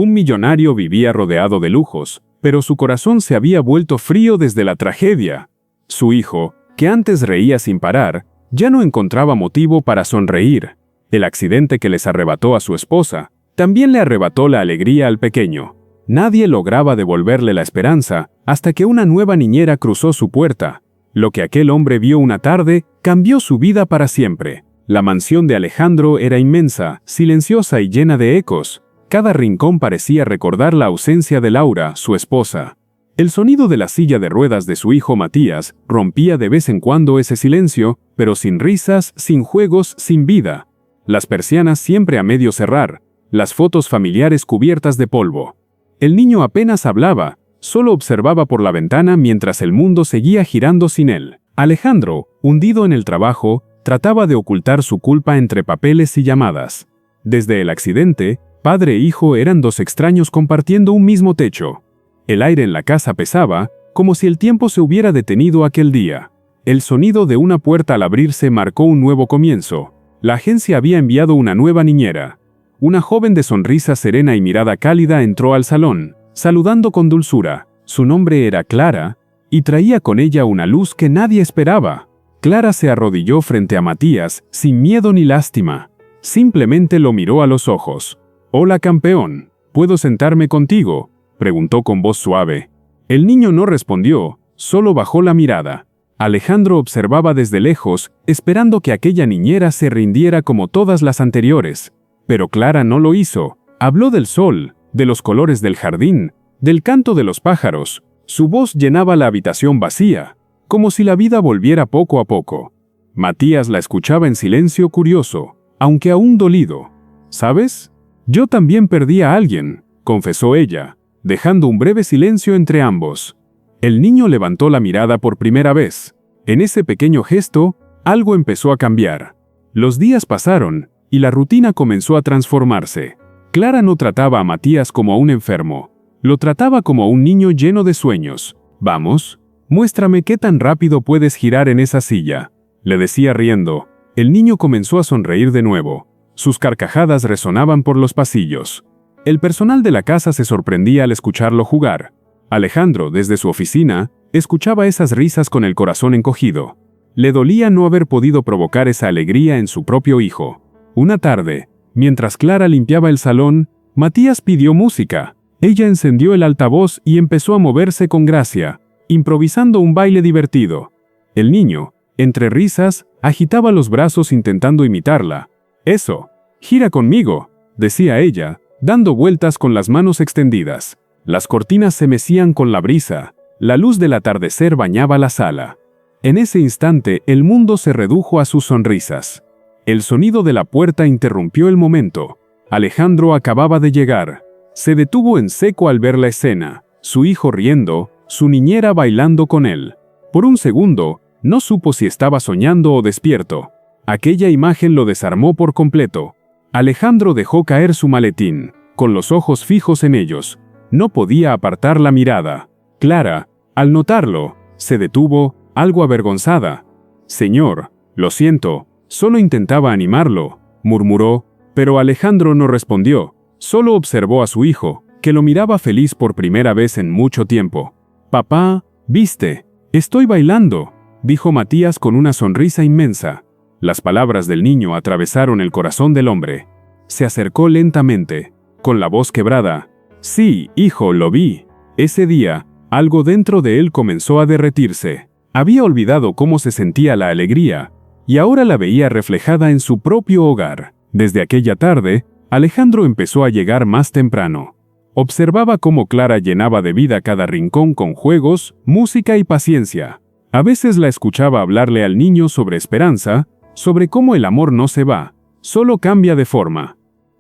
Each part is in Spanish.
Un millonario vivía rodeado de lujos, pero su corazón se había vuelto frío desde la tragedia. Su hijo, que antes reía sin parar, ya no encontraba motivo para sonreír. El accidente que les arrebató a su esposa también le arrebató la alegría al pequeño. Nadie lograba devolverle la esperanza hasta que una nueva niñera cruzó su puerta. Lo que aquel hombre vio una tarde cambió su vida para siempre. La mansión de Alejandro era inmensa, silenciosa y llena de ecos. Cada rincón parecía recordar la ausencia de Laura, su esposa. El sonido de la silla de ruedas de su hijo Matías rompía de vez en cuando ese silencio, pero sin risas, sin juegos, sin vida. Las persianas siempre a medio cerrar, las fotos familiares cubiertas de polvo. El niño apenas hablaba, solo observaba por la ventana mientras el mundo seguía girando sin él. Alejandro, hundido en el trabajo, trataba de ocultar su culpa entre papeles y llamadas. Desde el accidente, padre e hijo eran dos extraños compartiendo un mismo techo. El aire en la casa pesaba, como si el tiempo se hubiera detenido aquel día. El sonido de una puerta al abrirse marcó un nuevo comienzo. La agencia había enviado una nueva niñera. Una joven de sonrisa serena y mirada cálida entró al salón, saludando con dulzura. Su nombre era Clara, y traía con ella una luz que nadie esperaba. Clara se arrodilló frente a Matías, sin miedo ni lástima. Simplemente lo miró a los ojos. «Hola, campeón, ¿puedo sentarme contigo?», preguntó con voz suave. El niño no respondió, solo bajó la mirada. Alejandro observaba desde lejos, esperando que aquella niñera se rindiera como todas las anteriores. Pero Clara no lo hizo. Habló del sol, de los colores del jardín, del canto de los pájaros. Su voz llenaba la habitación vacía, como si la vida volviera poco a poco. Matías la escuchaba en silencio curioso, aunque aún dolido. «¿Sabes? Yo también perdí a alguien», confesó ella, dejando un breve silencio entre ambos. El niño levantó la mirada por primera vez. En ese pequeño gesto, algo empezó a cambiar. Los días pasaron, y la rutina comenzó a transformarse. Clara no trataba a Matías como a un enfermo. Lo trataba como a un niño lleno de sueños. «Vamos, muéstrame qué tan rápido puedes girar en esa silla», le decía riendo. El niño comenzó a sonreír de nuevo. Sus carcajadas resonaban por los pasillos. El personal de la casa se sorprendía al escucharlo jugar. Alejandro, desde su oficina, escuchaba esas risas con el corazón encogido. Le dolía no haber podido provocar esa alegría en su propio hijo. Una tarde, mientras Clara limpiaba el salón, Matías pidió música. Ella encendió el altavoz y empezó a moverse con gracia, improvisando un baile divertido. El niño, entre risas, agitaba los brazos intentando imitarla. «Eso, gira conmigo», decía ella, dando vueltas con las manos extendidas. Las cortinas se mecían con la brisa, la luz del atardecer bañaba la sala. En ese instante el mundo se redujo a sus sonrisas. El sonido de la puerta interrumpió el momento. Alejandro acababa de llegar. Se detuvo en seco al ver la escena, su hijo riendo, su niñera bailando con él. Por un segundo, no supo si estaba soñando o despierto. Aquella imagen lo desarmó por completo. Alejandro dejó caer su maletín, con los ojos fijos en ellos. No podía apartar la mirada. Clara, al notarlo, se detuvo, algo avergonzada. «Señor, lo siento, solo intentaba animarlo», murmuró, pero Alejandro no respondió. Solo observó a su hijo, que lo miraba feliz por primera vez en mucho tiempo. «Papá, ¿viste? Estoy bailando», dijo Matías con una sonrisa inmensa. Las palabras del niño atravesaron el corazón del hombre. Se acercó lentamente, con la voz quebrada. «Sí, hijo, lo vi». Ese día, algo dentro de él comenzó a derretirse. Había olvidado cómo se sentía la alegría, y ahora la veía reflejada en su propio hogar. Desde aquella tarde, Alejandro empezó a llegar más temprano. Observaba cómo Clara llenaba de vida cada rincón con juegos, música y paciencia. A veces la escuchaba hablarle al niño sobre esperanza, sobre cómo el amor no se va, solo cambia de forma.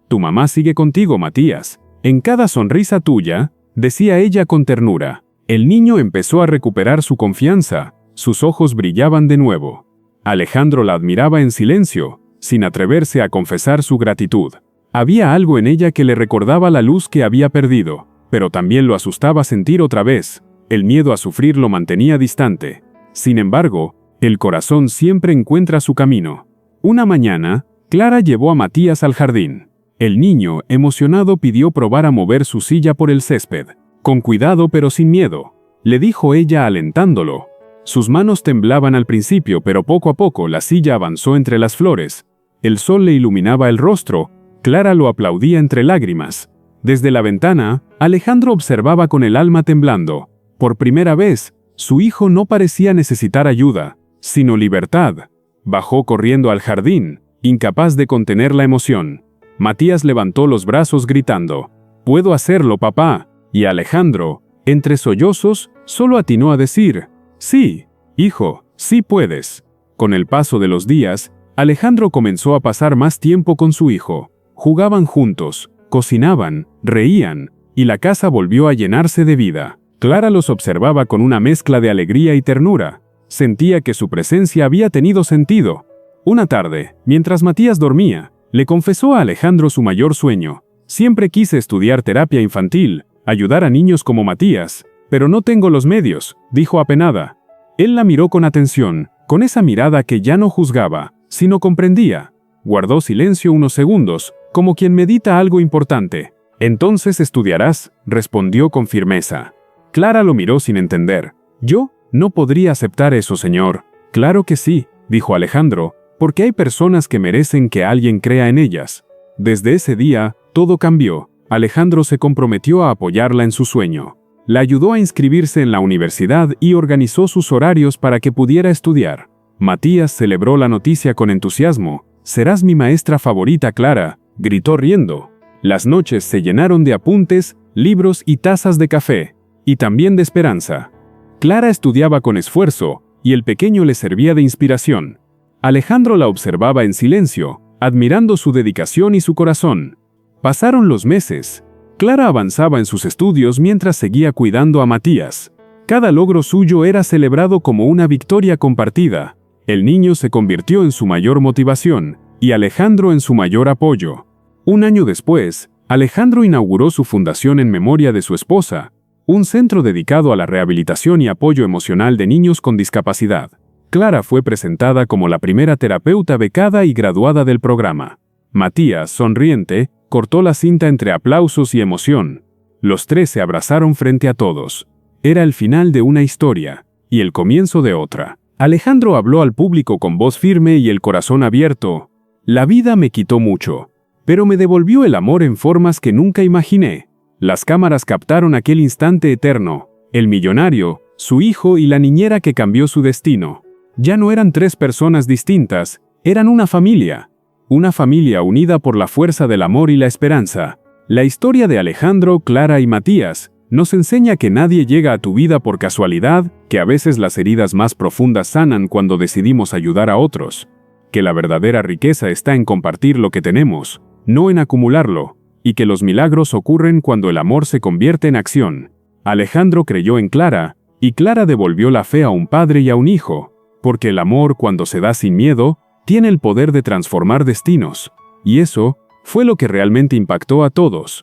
«Tu mamá sigue contigo, Matías. En cada sonrisa tuya», decía ella con ternura. El niño empezó a recuperar su confianza, sus ojos brillaban de nuevo. Alejandro la admiraba en silencio, sin atreverse a confesar su gratitud. Había algo en ella que le recordaba la luz que había perdido, pero también lo asustaba sentir otra vez. El miedo a sufrir lo mantenía distante. Sin embargo, el corazón siempre encuentra su camino. Una mañana, Clara llevó a Matías al jardín. El niño, emocionado, pidió probar a mover su silla por el césped. Con cuidado pero sin miedo, le dijo ella alentándolo. Sus manos temblaban al principio, pero poco a poco la silla avanzó entre las flores. El sol le iluminaba el rostro. Clara lo aplaudía entre lágrimas. Desde la ventana, Alejandro observaba con el alma temblando. Por primera vez, su hijo no parecía necesitar ayuda, sino libertad. Bajó corriendo al jardín, incapaz de contener la emoción. Matías levantó los brazos gritando: «¡Puedo hacerlo, papá!» Y Alejandro, entre sollozos, solo atinó a decir: «Sí, hijo, sí puedes». Con el paso de los días, Alejandro comenzó a pasar más tiempo con su hijo. Jugaban juntos, cocinaban, reían, y la casa volvió a llenarse de vida. Clara los observaba con una mezcla de alegría y ternura. Sentía que su presencia había tenido sentido. Una tarde, mientras Matías dormía, le confesó a Alejandro su mayor sueño. «Siempre quise estudiar terapia infantil, ayudar a niños como Matías, pero no tengo los medios», dijo apenada. Él la miró con atención, con esa mirada que ya no juzgaba, sino comprendía. Guardó silencio unos segundos, como quien medita algo importante. «Entonces estudiarás», respondió con firmeza. Clara lo miró sin entender. «Yo no podría aceptar eso, señor». «Claro que sí», dijo Alejandro, «porque hay personas que merecen que alguien crea en ellas». Desde ese día, todo cambió. Alejandro se comprometió a apoyarla en su sueño. La ayudó a inscribirse en la universidad y organizó sus horarios para que pudiera estudiar. Matías celebró la noticia con entusiasmo. «Serás mi maestra favorita, Clara», gritó riendo. Las noches se llenaron de apuntes, libros y tazas de café, y también de esperanza. Clara estudiaba con esfuerzo, y el pequeño le servía de inspiración. Alejandro la observaba en silencio, admirando su dedicación y su corazón. Pasaron los meses. Clara avanzaba en sus estudios mientras seguía cuidando a Matías. Cada logro suyo era celebrado como una victoria compartida. El niño se convirtió en su mayor motivación, y Alejandro en su mayor apoyo. Un año después, Alejandro inauguró su fundación en memoria de su esposa, un centro dedicado a la rehabilitación y apoyo emocional de niños con discapacidad. Clara fue presentada como la primera terapeuta becada y graduada del programa. Matías, sonriente, cortó la cinta entre aplausos y emoción. Los tres se abrazaron frente a todos. Era el final de una historia, y el comienzo de otra. Alejandro habló al público con voz firme y el corazón abierto. «La vida me quitó mucho, pero me devolvió el amor en formas que nunca imaginé». Las cámaras captaron aquel instante eterno. El millonario, su hijo y la niñera que cambió su destino. Ya no eran tres personas distintas, eran una familia. Una familia unida por la fuerza del amor y la esperanza. La historia de Alejandro, Clara y Matías nos enseña que nadie llega a tu vida por casualidad, que a veces las heridas más profundas sanan cuando decidimos ayudar a otros, que la verdadera riqueza está en compartir lo que tenemos, no en acumularlo, y que los milagros ocurren cuando el amor se convierte en acción. Alejandro creyó en Clara, y Clara devolvió la fe a un padre y a un hijo, porque el amor, cuando se da sin miedo, tiene el poder de transformar destinos, y eso fue lo que realmente impactó a todos.